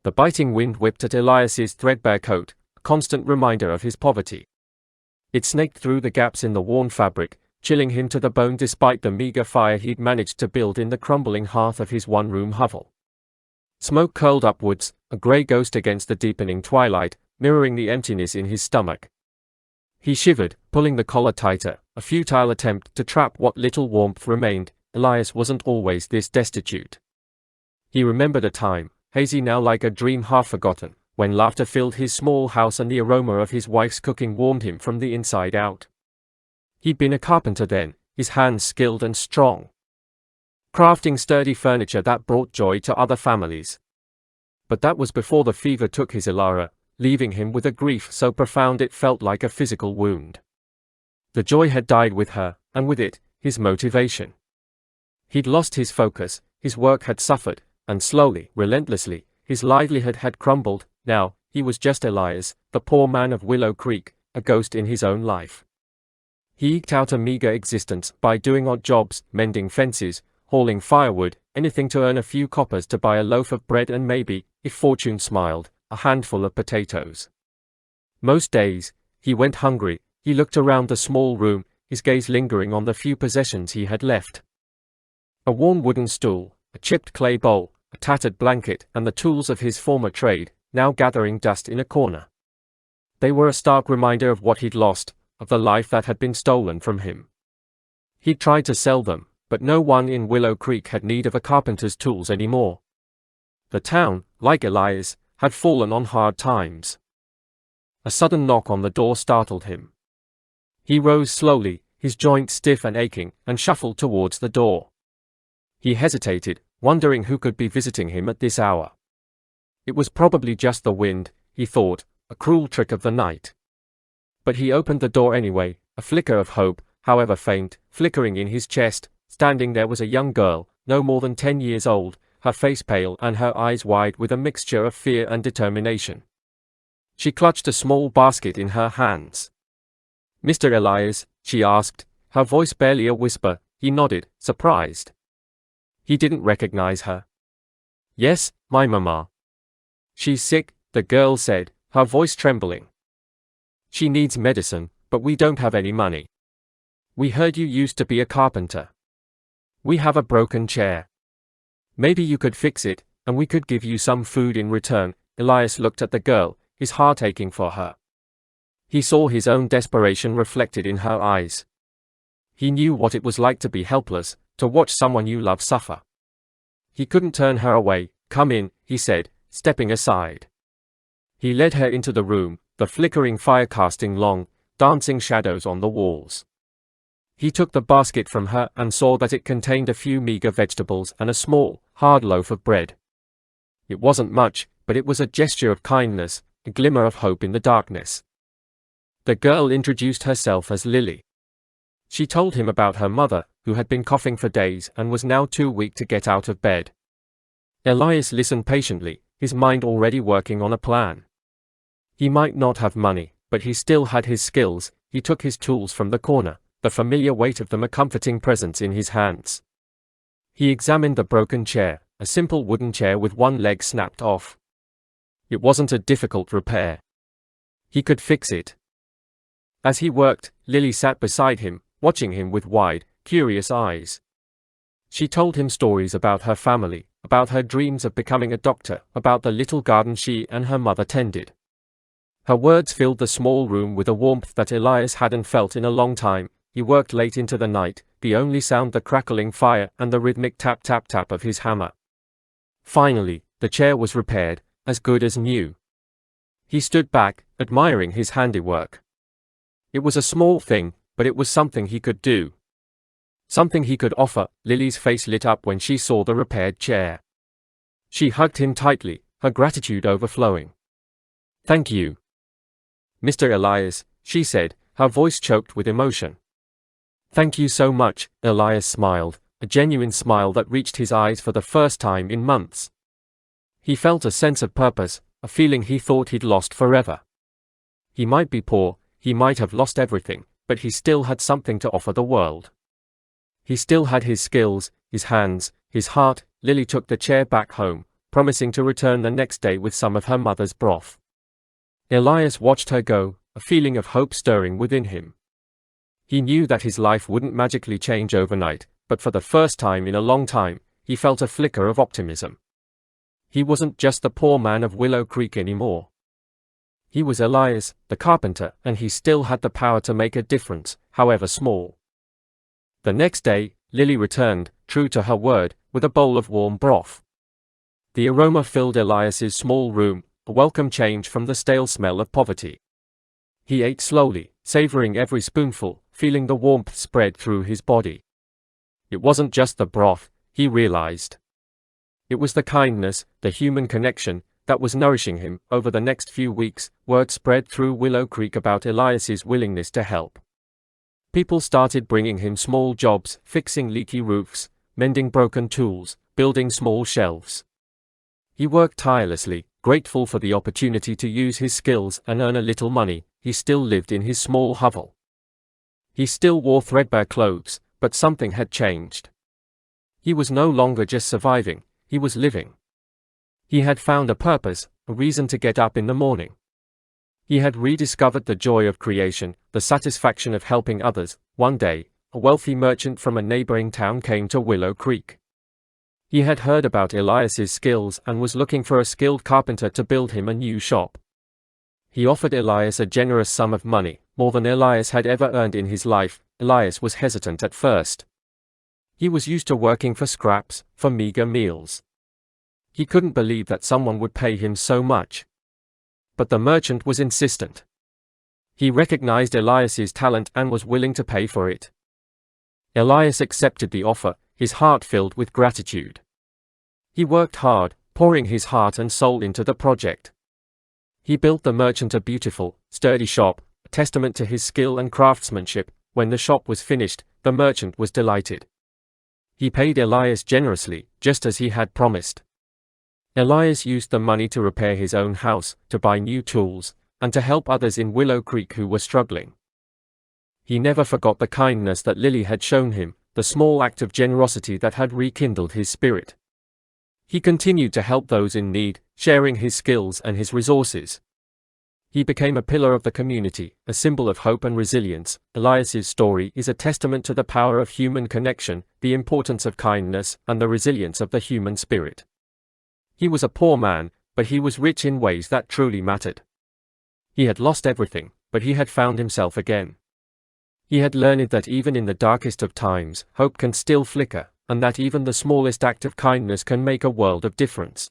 The biting wind whipped at Elias's threadbare coat, a constant reminder of his poverty. It snaked through the gaps in the worn fabric, chilling him to the bone despite the meager fire he'd managed to build in the crumbling hearth of his one-room hovel. Smoke curled upwards, a grey ghost against the deepening twilight, mirroring the emptiness in his stomach. He shivered, pulling the collar tighter, a futile attempt to trap what little warmth remained. Elias wasn't always this destitute. He remembered a time, hazy now like a dream half forgotten, when laughter filled his small house and the aroma of his wife's cooking warmed him from the inside out. He'd been a carpenter then, his hands skilled and strong, crafting sturdy furniture that brought joy to other families. But that was before the fever took his Ilara, leaving him with a grief so profound it felt like a physical wound. The joy had died with her, and with it, his motivation. He'd lost his focus, his work had suffered, and slowly, relentlessly, his livelihood had crumbled. Now, he was just Elias, the poor man of Willow Creek, a ghost in his own life. He eked out a meager existence by doing odd jobs, mending fences, hauling firewood, anything to earn a few coppers to buy a loaf of bread and maybe, if fortune smiled, a handful of potatoes. Most days, he went hungry. He looked around the small room, his gaze lingering on the few possessions he had left. A worn wooden stool, a chipped clay bowl, a tattered blanket, and the tools of his former trade, now gathering dust in a corner. They were a stark reminder of what he'd lost, of the life that had been stolen from him. He'd tried to sell them, but no one in Willow Creek had need of a carpenter's tools anymore. The town, like Elias, had fallen on hard times. A sudden knock on the door startled him. He rose slowly, his joints stiff and aching, and shuffled towards the door. He hesitated, wondering who could be visiting him at this hour. It was probably just the wind, he thought, a cruel trick of the night. But he opened the door anyway, a flicker of hope, however faint, flickering in his chest. Standing there was a young girl, no more than 10 years old, her face pale and her eyes wide with a mixture of fear and determination. She clutched a small basket in her hands. "Mr. Elias?" she asked, her voice barely a whisper. He nodded, surprised. He didn't recognize her. "Yes, my mama. She's sick," the girl said, her voice trembling. "She needs medicine, but we don't have any money. We heard you used to be a carpenter. We have a broken chair. Maybe you could fix it, and we could give you some food in return." Elias looked at the girl, his heart aching for her. He saw his own desperation reflected in her eyes. He knew what it was like to be helpless, to watch someone you love suffer. He couldn't turn her away. "Come in," he said, stepping aside. He led her into the room, the flickering fire casting long, dancing shadows on the walls. He took the basket from her and saw that it contained a few meager vegetables and a small, hard loaf of bread. It wasn't much, but it was a gesture of kindness, a glimmer of hope in the darkness. The girl introduced herself as Lily. She told him about her mother, who had been coughing for days and was now too weak to get out of bed. Elias listened patiently, his mind already working on a plan. He might not have money, but he still had his skills. He took his tools from the corner, the familiar weight of them a comforting presence in his hands. He examined the broken chair, a simple wooden chair with one leg snapped off. It wasn't a difficult repair. He could fix it. As he worked, Lily sat beside him, watching him with wide, curious eyes. She told him stories about her family, about her dreams of becoming a doctor, about the little garden she and her mother tended. Her words filled the small room with a warmth that Elias hadn't felt in a long time. He worked late into the night, the only sound the crackling fire and the rhythmic tap-tap-tap of his hammer. Finally, the chair was repaired, as good as new. He stood back, admiring his handiwork. It was a small thing, but it was something he could do. Something he could offer. Lily's face lit up when she saw the repaired chair. She hugged him tightly, her gratitude overflowing. "Thank you, Mr. Elias," she said, her voice choked with emotion. "Thank you so much," Elias smiled, a genuine smile that reached his eyes for the first time in months. He felt a sense of purpose, a feeling he thought he'd lost forever. He might be poor, he might have lost everything, but he still had something to offer the world. He still had his skills, his hands, his heart. Lily took the chair back home, promising to return the next day with some of her mother's broth. Elias watched her go, a feeling of hope stirring within him. He knew that his life wouldn't magically change overnight, but for the first time in a long time, he felt a flicker of optimism. He wasn't just the poor man of Willow Creek anymore. He was Elias, the carpenter, and he still had the power to make a difference, however small. The next day, Lily returned, true to her word, with a bowl of warm broth. The aroma filled Elias's small room, a welcome change from the stale smell of poverty. He ate slowly, savoring every spoonful, feeling the warmth spread through his body. It wasn't just the broth, he realized. It was the kindness, the human connection, that was nourishing him. Over the next few weeks, word spread through Willow Creek about Elias's willingness to help. People started bringing him small jobs, fixing leaky roofs, mending broken tools, building small shelves. He worked tirelessly, grateful for the opportunity to use his skills and earn a little money. He still lived in his small hovel. He still wore threadbare clothes, but something had changed. He was no longer just surviving, he was living. He had found a purpose, a reason to get up in the morning. He had rediscovered the joy of creation, the satisfaction of helping others. One day, a wealthy merchant from a neighboring town came to Willow Creek. He had heard about Elias's skills and was looking for a skilled carpenter to build him a new shop. He offered Elias a generous sum of money, more than Elias had ever earned in his life. Elias was hesitant at first. He was used to working for scraps, for meager meals. He couldn't believe that someone would pay him so much. But the merchant was insistent. He recognized Elias's talent and was willing to pay for it. Elias accepted the offer, his heart filled with gratitude. He worked hard, pouring his heart and soul into the project. He built the merchant a beautiful, sturdy shop, a testament to his skill and craftsmanship. When the shop was finished, the merchant was delighted. He paid Elias generously, just as he had promised. Elias used the money to repair his own house, to buy new tools, and to help others in Willow Creek who were struggling. He never forgot the kindness that Lily had shown him, the small act of generosity that had rekindled his spirit. He continued to help those in need, sharing his skills and his resources. He became a pillar of the community, a symbol of hope and resilience. Elias's story is a testament to the power of human connection, the importance of kindness, and the resilience of the human spirit. He was a poor man, but he was rich in ways that truly mattered. He had lost everything, but he had found himself again. He had learned that even in the darkest of times, hope can still flicker, and that even the smallest act of kindness can make a world of difference.